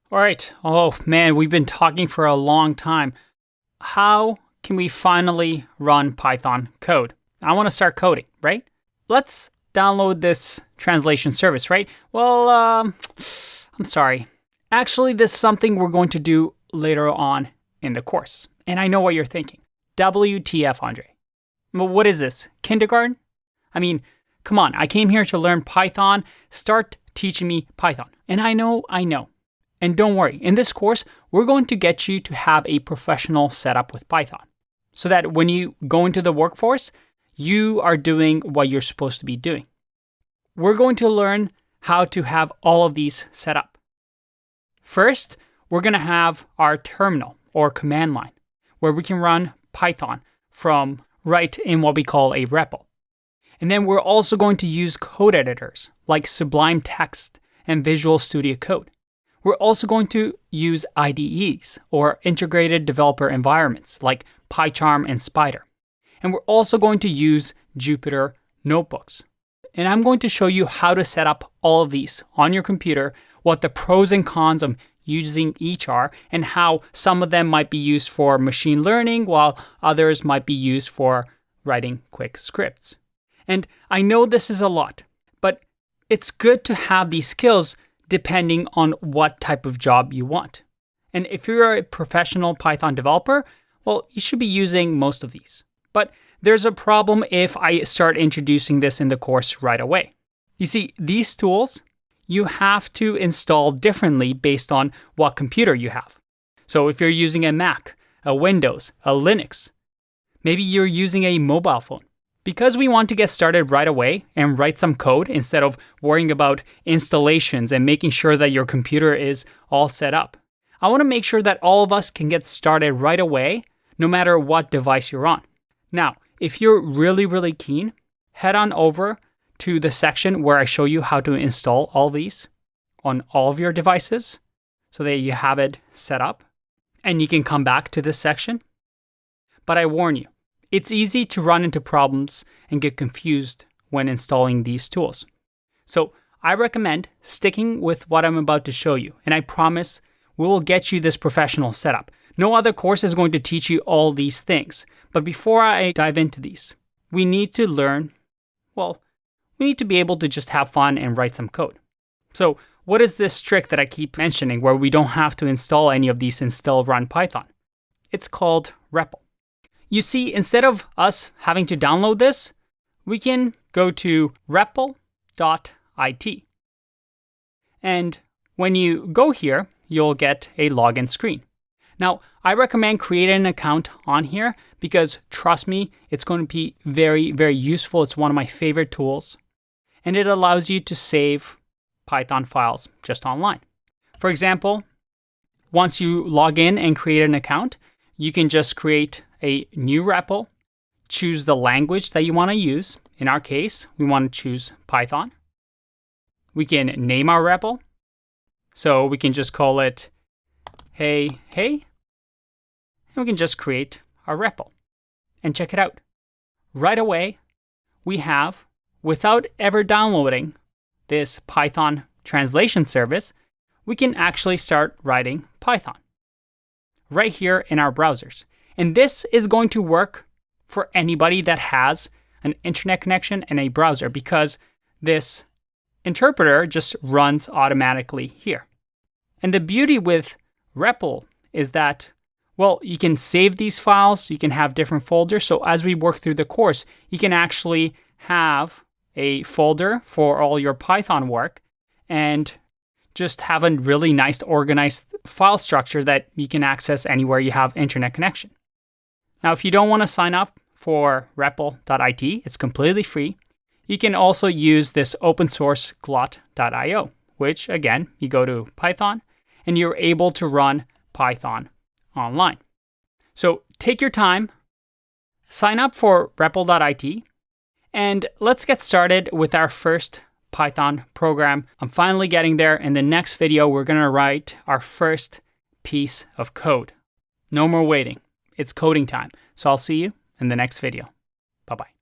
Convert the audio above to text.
All right. Oh man, we've been talking for a long time. How can we finally run Python code? I want to start coding, right? Let's download this translation service, right? Well, I'm sorry. Actually, this is something we're going to do later on in the course. And I know what you're thinking. WTF, Andre? Well, what is this? Kindergarten? I mean, come on. I came here to learn Python. Start teaching me Python. And I know. And don't worry, in this course, we're going to get you to have a professional setup with Python so that when you go into the workforce, you are doing what you're supposed to be doing. We're going to learn how to have all of these set up. First, we're going to have our terminal or command line where we can run Python from right in what we call a REPL. And then we're also going to use code editors like Sublime Text and Visual Studio Code. We're also going to use IDEs, or integrated developer environments, like PyCharm and Spyder. And we're also going to use Jupyter Notebooks. And I'm going to show you how to set up all of these on your computer, what the pros and cons of using each are, and how some of them might be used for machine learning, while others might be used for writing quick scripts. And I know this is a lot, but it's good to have these skills depending on what type of job you want. And if you're a professional Python developer, well, you should be using most of these. But there's a problem if I start introducing this in the course right away. You see, these tools, you have to install differently based on what computer you have. So if you're using a Mac, a Windows, a Linux, maybe you're using a mobile phone. Because we want to get started right away and write some code instead of worrying about installations and making sure that your computer is all set up, I want to make sure that all of us can get started right away, no matter what device you're on. Now, if you're really keen, head on over to the section where I show you how to install all these on all of your devices so that you have it set up, and you can come back to this section. But I warn you, it's easy to run into problems and get confused when installing these tools. So I recommend sticking with what I'm about to show you, and I promise we will get you this professional setup. No other course is going to teach you all these things. But before I dive into these, we need to learn, we need to be able to just have fun and write some code. So what is this trick that I keep mentioning where we don't have to install any of these and still run Python? It's called REPL. You see, instead of us having to download this, we can go to repl.it. And when you go here, you'll get a login screen. Now, I recommend creating an account on here because, trust me, it's going to be very useful. It's one of my favorite tools. And it allows you to save Python files just online. For example, once you log in and create an account, you can just create a new REPL, choose the language that you want to use. In our case, we want to choose Python. We can name our REPL. So we can just call it hey, and we can just create our REPL and check it out. Right away, we have, without ever downloading this Python translation service, we can actually start writing Python right here in our browsers. And this is going to work for anybody that has an internet connection and a browser because this interpreter just runs automatically here. And the beauty with REPL is that, you can save these files, you can have different folders. So as we work through the course, you can actually have a folder for all your Python work and just have a really nice organized file structure that you can access anywhere you have internet connection. Now, if you don't want to sign up for repl.it, it's completely free. You can also use this open source glot.io, which again, you go to Python and you're able to run Python online. So take your time, sign up for repl.it, and let's get started with our first Python program. I'm finally getting there. In the next video, we're going to write our first piece of code. No more waiting. It's coding time. So I'll see you in the next video. Bye-bye.